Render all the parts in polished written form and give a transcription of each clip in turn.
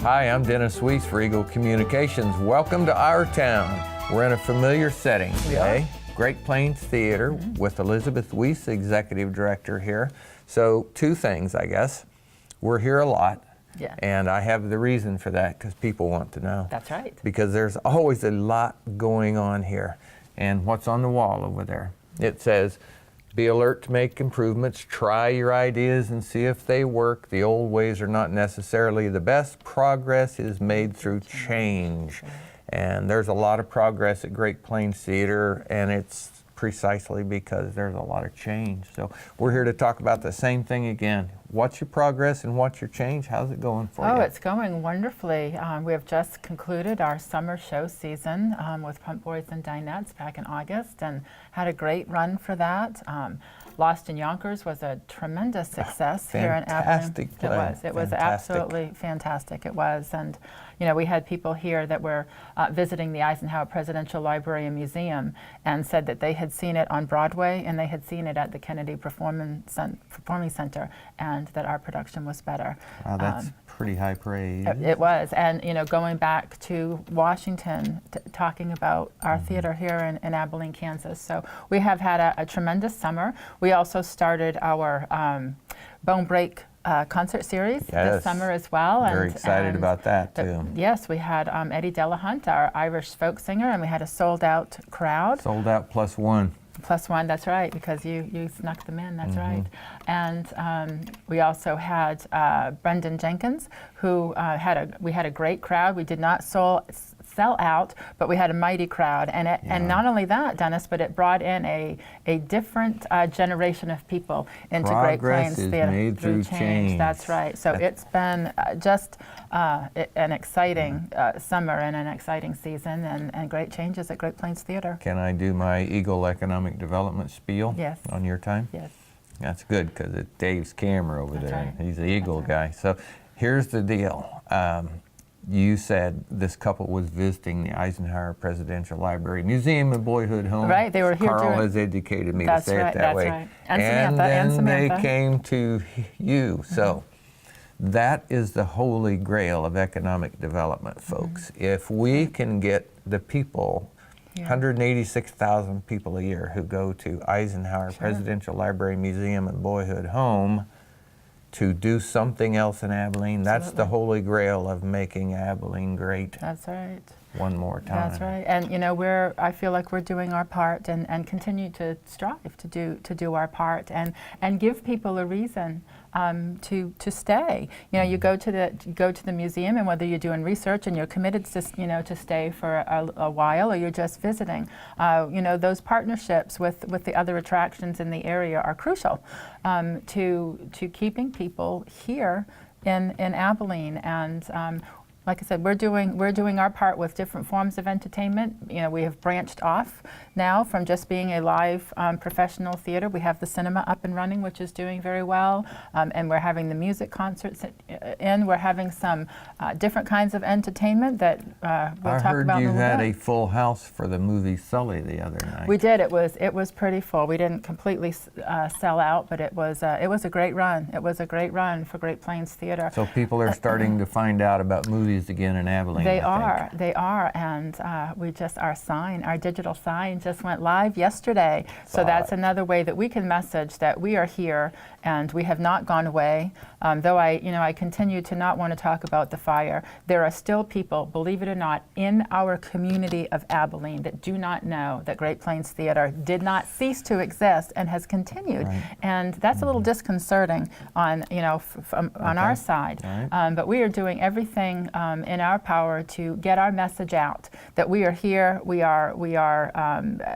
Hi, I'm Dennis Weiss for Eagle Communications. Welcome to our town. We're in a familiar setting today, Great Plains Theater, with Elizabeth Weiss, Executive Director here. So, two things, I guess. We're here a lot, and I have the reason for that because people want to know. That's right. Because there's always a lot going on here. And what's on the wall over there? It says, be alert to make improvements, try your ideas and see if they work. The old ways are not necessarily the best. Progress is made through change. And there's a lot of progress at Great Plains Theater, and it's precisely because there's a lot of change. So we're here to talk about the same thing again. What's your progress and what's your change? How's it going for you? Oh, it's going wonderfully. We have just concluded our summer show season with Pump Boys and Dinettes back in August and had a great run for that. Lost in Yonkers was a tremendous success here in Abilene. It was absolutely fantastic. It was, and you know, we had people here that were visiting the Eisenhower Presidential Library and Museum and said that they had seen it on Broadway and they had seen it at the Kennedy Performing Center, and that our production was better. Wow, that's pretty high praise. It was, and you know, going back to Washington, talking about our theater here in Abilene, Kansas. So we have had a tremendous summer. We also started our Bone Break concert series this summer as well. Very excited about that too. Yes, we had Eddie Delahunt, our Irish folk singer, and we had a sold-out crowd. Sold out plus one. Plus one, that's right, because you snuck them in, that's right. And we also had Brendan Jenkins, who we had a great crowd. We did not sell out, but we had a mighty crowd. And not only that, Dennis, but it brought in a different generation of people into Great Plains Theater. Made through change. That's right. So it's been just an exciting summer and an exciting season and great changes at Great Plains Theater. Can I do my Eagle Economic Development spiel on your time? Yes. That's good because it's Dave's camera over there. Right. He's the Eagle guy. So here's the deal. You said this couple was visiting the Eisenhower Presidential Library Museum and Boyhood Home. Right, they were here. Carl has educated me to say it that way. Right. And then they came to you. So that is the holy grail of economic development, folks. If we can get the people, 186,000 people a year who go to Eisenhower Presidential Library Museum and Boyhood Home, to do something else in Abilene. That's the holy grail of making Abilene great. That's right. One more time. That's right. And you know, I feel like we're doing our part and continue to strive to do our part and give people a reason to stay. You know, you go to the museum, and whether you're doing research and you're committed to stay for a while, or you're just visiting, you know, those partnerships with the other attractions in the area are crucial to keeping people here in Abilene. And like I said, we're doing our part with different forms of entertainment. You know, we have branched off now from just being a live professional theater. We have the cinema up and running, which is doing very well, and we're having the music concerts in. We're having some different kinds of entertainment that we'll talk about in a little bit. I heard you had a full house for the movie Sully the other night. We did. It was pretty full. We didn't completely sell out, but it was a great run. It was a great run for Great Plains Theater. So people are starting to find out about movies again in Abilene. They are, and our digital sign just went live yesterday. So that's another way that we can message that we are here and we have not gone away. Though I continue to not want to talk about the fire, there are still people, believe it or not, in our community of Abilene that do not know that Great Plains Theater did not cease to exist and has continued. And that's a little disconcerting on our side. But we are doing everything in our power to get our message out that we are here. We are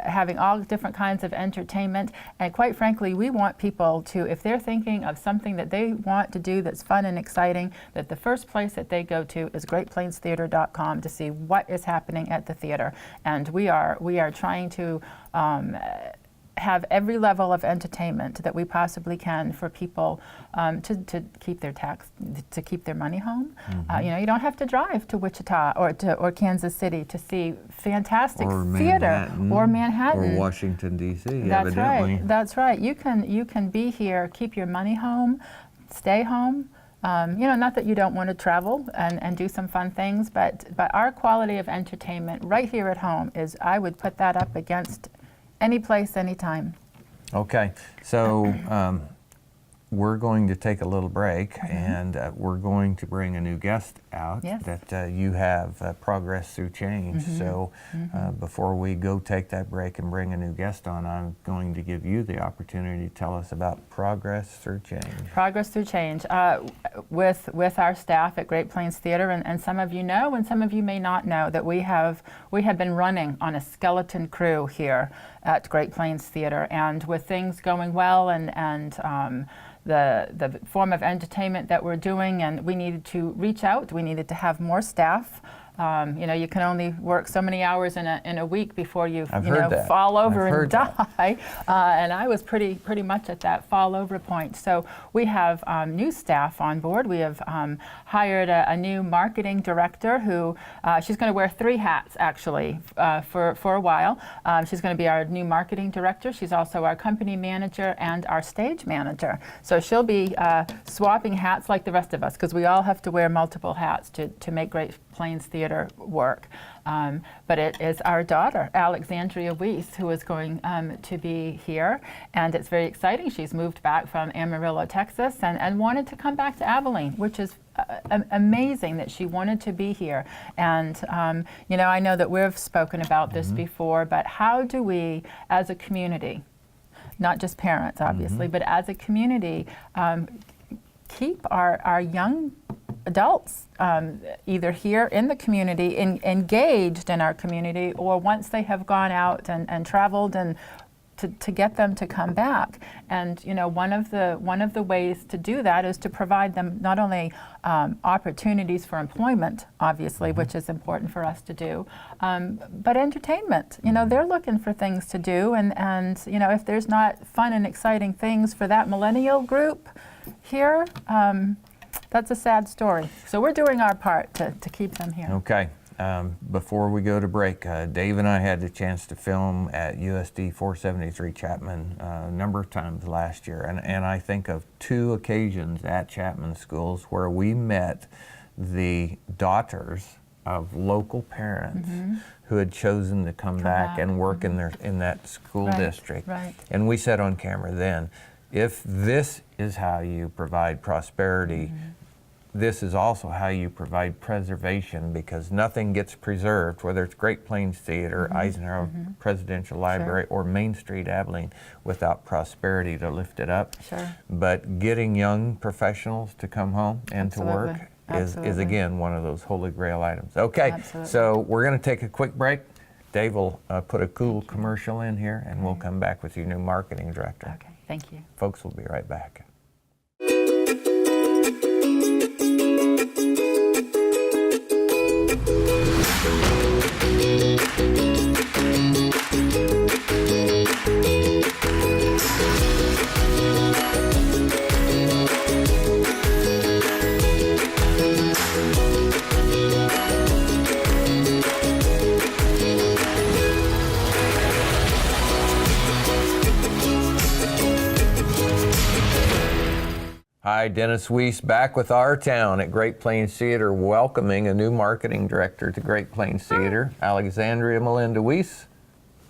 having all different kinds of entertainment, and quite frankly, we want people to, if they're thinking of something that they want to do that's fun and exciting, that the first place that they go to is greatplainstheater.com to see what is happening at the theater. And we are trying to have every level of entertainment that we possibly can for people to keep their money home. You don't have to drive to Wichita or Kansas City to see fantastic theater or Manhattan or Washington D.C. That's evidently. right. That's right. You can be here, keep your money home, stay home. Not that you don't want to travel and do some fun things, but our quality of entertainment right here at home is, I would put that up against any place, anytime. Okay, so we're going to take a little break, and we're going to bring a new guest out. Yes. That you have Progress Through Change. So before we go take that break and bring a new guest on, I'm going to give you the opportunity to tell us about Progress Through Change. Progress Through Change with our staff at Great Plains Theater, and some of you know and some of you may not know that we have been running on a skeleton crew here at Great Plains Theater, and with things going well and the form of entertainment that we're doing, and we needed to reach out. We needed to have more staff. You can only work so many hours in a week before you fall over and die. And I was pretty much at that fall over point. So we have new staff on board. We have hired a new marketing director who she's going to wear 3 hats actually for a while. She's going to be our new marketing director. She's also our company manager and our stage manager. So she'll be swapping hats like the rest of us, because we all have to wear multiple hats to make Great Plains Theater work. But it is our daughter, Alexandria Weiss, who is going to be here, and it's very exciting. She's moved back from Amarillo, Texas, and wanted to come back to Abilene, which is amazing that she wanted to be here. And I know that we've spoken about this before, but how do we, as a community, not just parents obviously, but as a community, keep our young adults either here in the community, engaged in our community, or once they have gone out and traveled, and to get them to come back. And one of the ways to do that is to provide them not only opportunities for employment, obviously, which is important for us to do, but entertainment. They're looking for things to do, and if there's not fun and exciting things for that millennial group here, that's a sad story. So we're doing our part to keep them here. Okay. Before we go to break, Dave and I had the chance to film at USD 473 Chapman a number of times last year, and I think of 2 occasions at Chapman schools where we met the daughters of local parents who had chosen to come back and work in that school district. Right. And we said on camera then, if this is how you provide prosperity, this is also how you provide preservation, because nothing gets preserved, whether it's Great Plains Theater, Eisenhower Presidential Library, or Main Street Abilene, without prosperity to lift it up. Sure. But getting young professionals to come home and to work is again one of those holy grail items. Okay, so we're going to take a quick break. Dave will put a cool commercial in here, and we'll come back with your new marketing director. Okay, thank you. Folks, we'll be right back. Hi, Dennis Weiss back with Our Town at Great Plains Theater, welcoming a new marketing director to Great Plains Theater, Alexandria Melinda Weiss.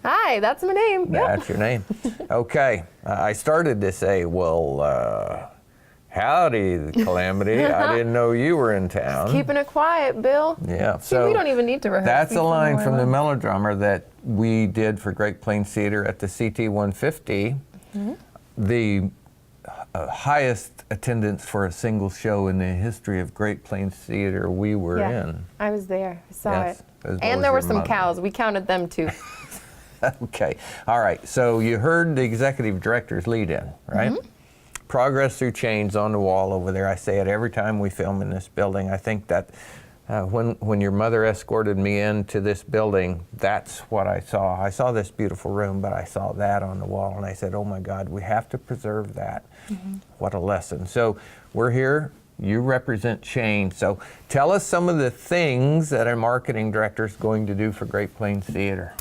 Hi, that's my name. That's your name. Okay, I started to say, well, howdy, Calamity. I didn't know you were in town. Keeping it quiet, Bill. Yeah. See, we don't even need to rehearse. That's a line from the melodrama that we did for Great Plains Theater at the CT 150. The highest attendance for a single show in the history of Great Plains Theater we were in. I was there. I saw it. As well And as there were your some mother. cows. We counted them too. Okay. All right. So you heard the executive director's lead in, right? Progress Through Change on the wall over there. I say it every time we film in this building. I think that when your mother escorted me into this building, that's what I saw. I saw this beautiful room, but I saw that on the wall, and I said, oh my God, we have to preserve that. What a lesson. So we're here. You represent change. So tell us some of the things that a marketing director is going to do for Great Plains Theater.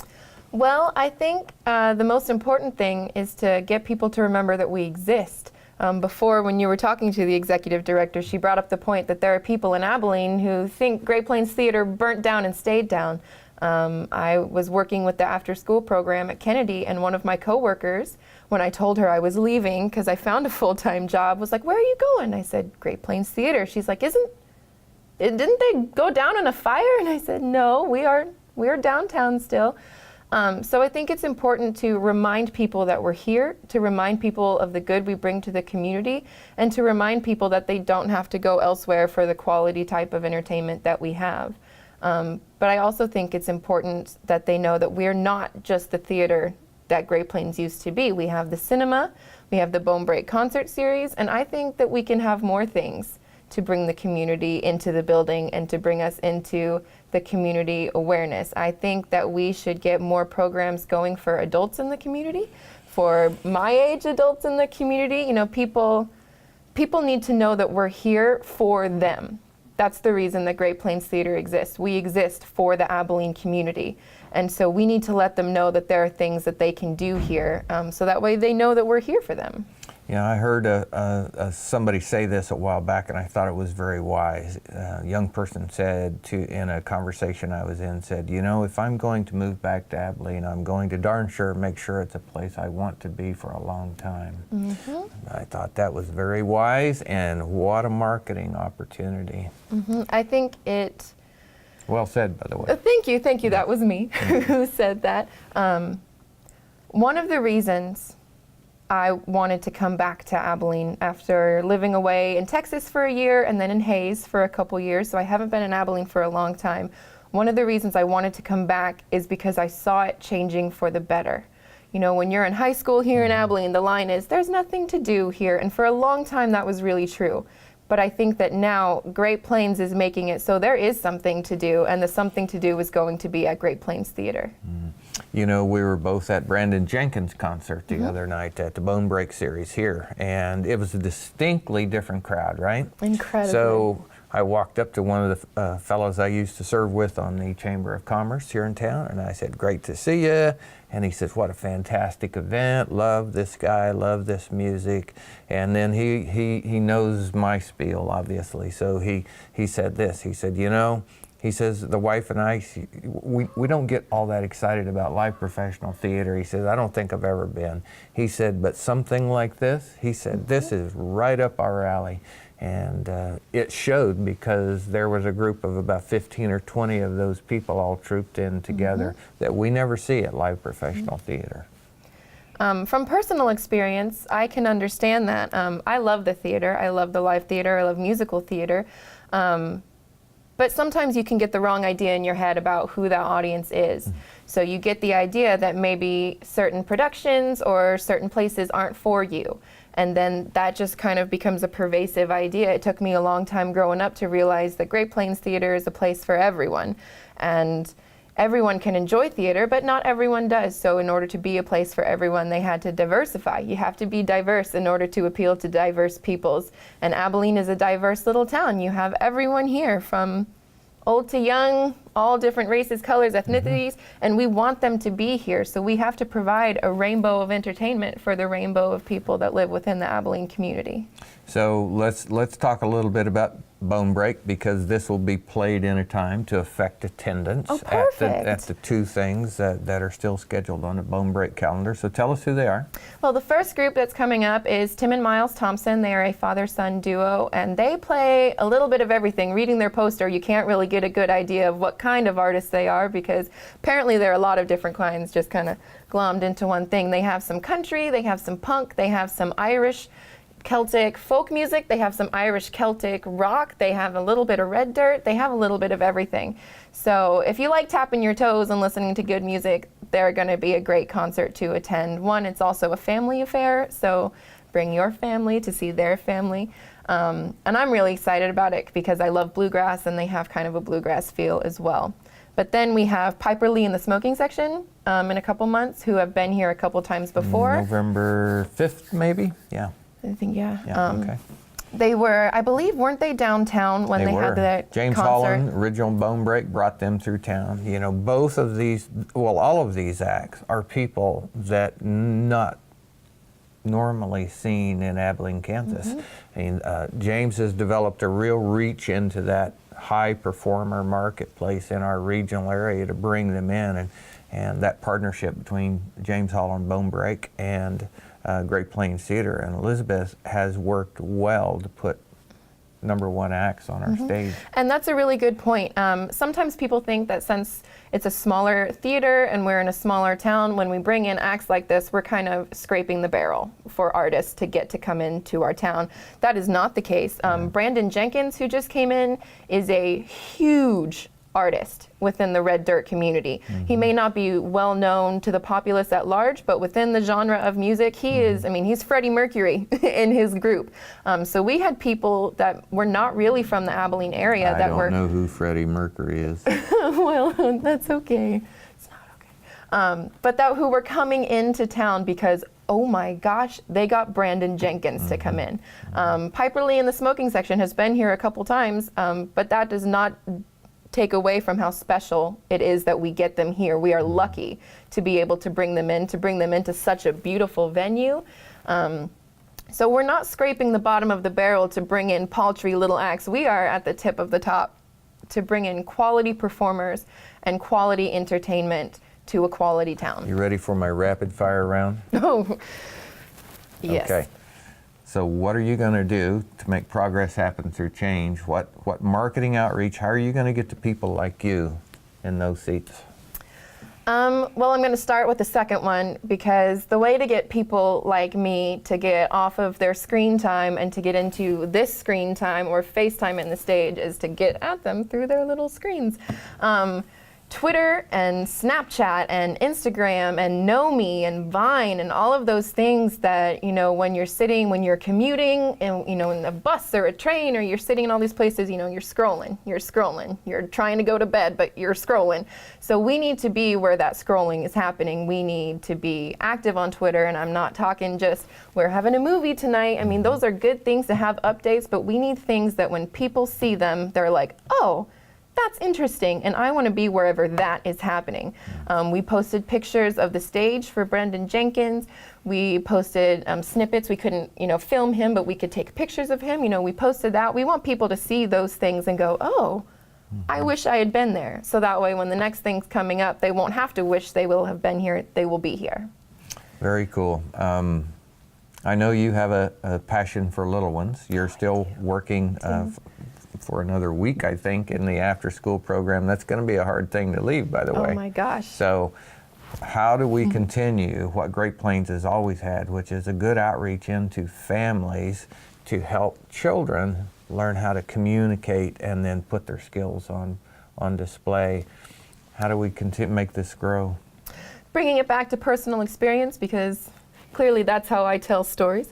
Well, I think the most important thing is to get people to remember that we exist. before, when you were talking to the executive director, she brought up the point that there are people in Abilene who think Great Plains Theater burnt down and stayed down. I was working with the after-school program at Kennedy, and one of my coworkers, when I told her I was leaving because I found a full-time job, was like, "Where are you going?" I said, "Great Plains Theater." She's like, didn't they go down in a fire? And I said, "No, we are downtown still." So I think it's important to remind people that we're here, to remind people of the good we bring to the community, and to remind people that they don't have to go elsewhere for the quality type of entertainment that we have. But I also think it's important that they know that we're not just the theater that Great Plains used to be. We have the cinema, we have the Bone Break concert series, and I think that we can have more things to bring the community into the building and to bring us into the community awareness. I think that we should get more programs going for adults in the community, for my age adults in the community. You know, people need to know that we're here for them. That's the reason that Great Plains Theater exists. We exist for the Abilene community. And so we need to let them know that there are things that they can do here, so that way they know that we're here for them. Yeah, I heard somebody say this a while back, and I thought it was very wise. A young person said in a conversation I was in, said, "You know, if I'm going to move back to Abilene, I'm going to darn sure make sure it's a place I want to be for a long time." Mm-hmm. I thought that was very wise, and what a marketing opportunity. Mm-hmm. I think it... Well said, by the way. Thank you. That was me who said that. One of the reasons I wanted to come back to Abilene after living away in Texas for a year and then in Hayes for a couple years, so I haven't been in Abilene for a long time. One of the reasons I wanted to come back is because I saw it changing for the better. You know, when you're in high school here in Abilene, the line is, "There's nothing to do here," and for a long time that was really true. But I think that now Great Plains is making it so there is something to do, and the something to do is going to be at Great Plains Theater. Mm. You know, we were both at Brandon Jenkins' concert the other night at the Bone Break series here, and it was a distinctly different crowd, right? Incredible. So I walked up to one of the fellows I used to serve with on the Chamber of Commerce here in town, and I said, "Great to see you." And he says, "What a fantastic event. Love this guy, love this music." And then he knows my spiel, obviously. So he said this. He said, "You know," he says, "the wife and I, we don't get all that excited about live professional theater." He says, "I don't think I've ever been." He said, "But something like this," he said, "this is right up our alley." And it showed, because there was a group of about 15 or 20 of those people all trooped in together that we never see at live professional theater. From personal experience, I can understand that. I love the theater. I love the live theater. I love musical theater. But sometimes you can get the wrong idea in your head about who that audience is. So you get the idea that maybe certain productions or certain places aren't for you. And then that just kind of becomes a pervasive idea. It took me a long time growing up to realize that Great Plains Theater is a place for everyone. And everyone can enjoy theater, but not everyone does. So in order to be a place for everyone, they had to diversify. You have to be diverse in order to appeal to diverse peoples. And Abilene is a diverse little town. You have everyone here, from old to young, all different races, colors, ethnicities, and we want them to be here. So we have to provide a rainbow of entertainment for the rainbow of people that live within the Abilene community. So let's talk a little bit about Bone Break, because this will be played in a time to affect attendance at the two things that are still scheduled on the Bone Break calendar. So tell us who they are. Well, the first group that's coming up is Tim and Miles Thompson. They are a father-son duo, and they play a little bit of everything. Reading their poster, you can't really get a good idea of what kind of artists they are, because apparently there are a lot of different kinds just kind of glommed into one thing. They have some country, they have some punk, they have some Irish Celtic folk music, they have some Irish Celtic rock, they have a little bit of red dirt, they have a little bit of everything. So if you like tapping your toes and listening to good music, they're going to be a great concert to attend. One, it's also a family affair, so bring your family to see their family. And I'm really excited about it because I love bluegrass, and they have kind of a bluegrass feel as well. But then we have Piper Lee in the smoking section in a couple months, who have been here a couple times before. November 5th, maybe? Yeah. I think, yeah. Okay. They were, I believe, weren't they downtown when they had the James concert? Holland, original Bone Break, brought them through town. You know, both of these, well, all of these acts are people that not normally seen in Abilene, Kansas. And James has developed a real reach into that high performer marketplace in our regional area to bring them in, and that partnership between James Holland Bone Break and Great Plains Theater and Elizabeth has worked well to put #1 acts on our stage. And that's a really good point. Sometimes people think that since it's a smaller theater and we're in a smaller town, when we bring in acts like this, we're kind of scraping the barrel for artists to get to come into our town. That is not the case. Brandon Jenkins, who just came in, is a huge artist within the Red Dirt community. He may not be well known to the populace at large, but within the genre of music, he is, I mean, he's Freddie Mercury in his group. So we had people that were not really from the Abilene area that were... I don't know who Freddie Mercury is. Well, that's okay. It's not okay. But who were coming into town because, oh my gosh, they got Brandon Jenkins to come in. Piper Lee in the smoking section has been here a couple times, but that does not take away from how special it is that we get them here. We are lucky to be able to bring them into such a beautiful venue. So we're not scraping the bottom of the barrel to bring in paltry little acts. We are at the tip of the top to bring in quality performers and quality entertainment to a quality town. You ready for my rapid fire round? Oh, yes. Okay. So what are you going to do to make progress happen through change? What marketing outreach, how are you going to get to people like you in those seats? Well, I'm going to start with the second one, because the way to get people like me to get off of their screen time and to get into this screen time or FaceTime in the stage is to get at them through their little screens. Twitter and Snapchat and Instagram and Know.me and Vine and all of those things that, you know, when you're commuting and, you know, in a bus or a train, or you're sitting in all these places, you know, you're scrolling, you're trying to go to bed, but you're scrolling. So we need to be where that scrolling is happening. We need to be active on Twitter, and I'm not talking just, we're having a movie tonight. I mean, those are good things to have updates, but we need things that when people see them, they're like, oh, that's interesting, and I want to be wherever that is happening. We posted pictures of the stage for Brandon Jenkins. We posted snippets. We couldn't, you know, film him, but we could take pictures of him. You know, we posted that. We want people to see those things and go, oh, I wish I had been there. So that way, when the next thing's coming up, they won't have to wish they will have been here. They will be here. Very cool. I know you have a passion for little ones. You're still working for another week, I think, in the after-school program. That's going to be a hard thing to leave, by the way. Oh my gosh. So how do we continue what Great Plains has always had, which is a good outreach into families to help children learn how to communicate and then put their skills on display? How do we make this grow? Bringing it back to personal experience, because clearly that's how I tell stories.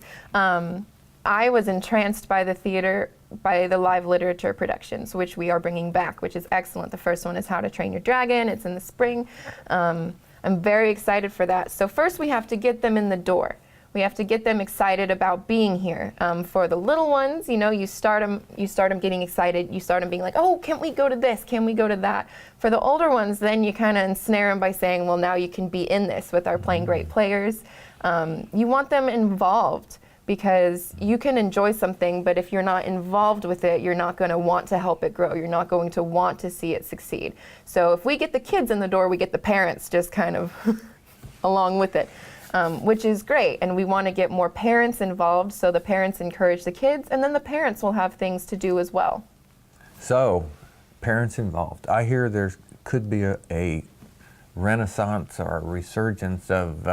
I was entranced by the theater, by the live literature productions, which we are bringing back, which is excellent. The first one is How to Train Your Dragon. It's in the spring. I'm very excited for that. So first we have to get them in the door. We have to get them excited about being here. For the little ones, you know, you start them getting excited. You start them being like, oh, can we go to this? Can we go to that? For the older ones, then you kind of ensnare them by saying, well, now you can be in this with our Playing Great players. You want them involved, because you can enjoy something, but if you're not involved with it, you're not going to want to help it grow. You're not going to want to see it succeed. So if we get the kids in the door, we get the parents just kind of along with it, which is great. And we want to get more parents involved, so the parents encourage the kids, and then the parents will have things to do as well. So, parents involved. I hear there could be a renaissance or a resurgence of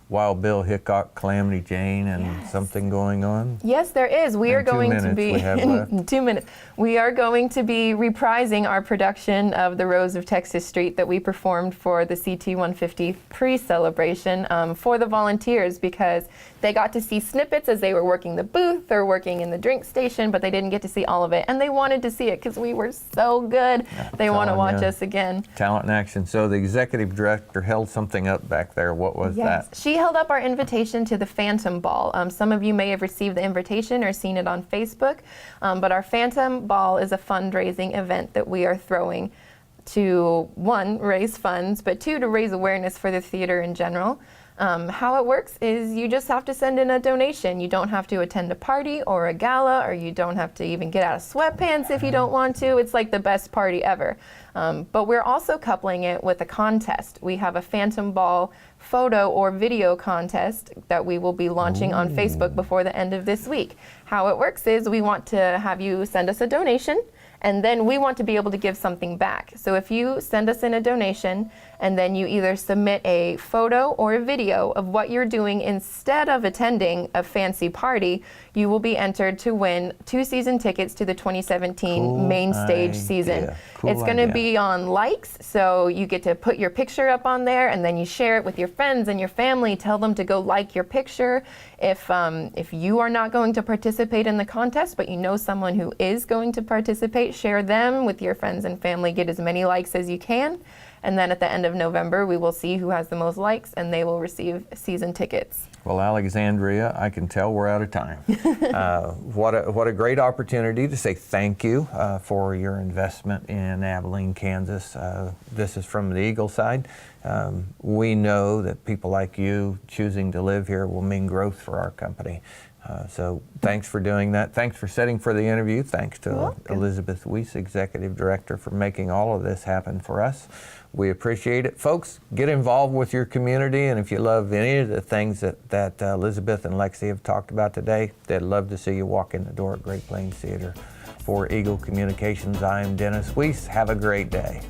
Wild Bill Hickok, Calamity Jane, and something going on? Yes, there is. We are going to be, in 2 minutes, we are going to be reprising our production of The Rose of Texas Street that we performed for the CT-150 pre-celebration for the volunteers, because they got to see snippets as they were working the booth or working in the drink station, but they didn't get to see all of it. And they wanted to see it because we were so good. They want to watch us again. Talent in action. So the executive director held something up back there. What was that? She held up our invitation to the Phantom Ball. Some of you may have received the invitation or seen it on Facebook, but our Phantom Ball is a fundraising event that we are throwing to, one, raise funds, but two, to raise awareness for the theater in general. How it works is you just have to send in a donation. You don't have to attend a party or a gala, or you don't have to even get out of sweatpants if you don't want to. It's like the best party ever. But we're also coupling it with a contest. We have a Phantom Ball photo or video contest that we will be launching on Facebook before the end of this week. How it works is we want to have you send us a donation, and then we want to be able to give something back. So if you send us in a donation and then you either submit a photo or a video of what you're doing instead of attending a fancy party, you will be entered to win 2 season tickets to the 2017 main stage season. It's going to be on likes, so you get to put your picture up on there and then you share it with your friends and your family. Tell them to go like your picture. If you are not going to participate in the contest, but you know someone who is going to participate, share them with your friends and family. Get as many likes as you can. And then at the end of November, we will see who has the most likes, and they will receive season tickets. Well, Alexandria, I can tell we're out of time. What a great opportunity to say thank you for your investment in Abilene, Kansas. This is from the Eagle side. We know that people like you choosing to live here will mean growth for our company. So thanks for doing that. Thanks for setting for the interview. Thanks to Elizabeth Weiss, Executive Director, for making all of this happen for us. We appreciate it. Folks, get involved with your community, and if you love any of the things that Elizabeth and Lexi have talked about today, they'd love to see you walk in the door at Great Plains Theater. For Eagle Communications, I am Dennis Weiss. Have a great day.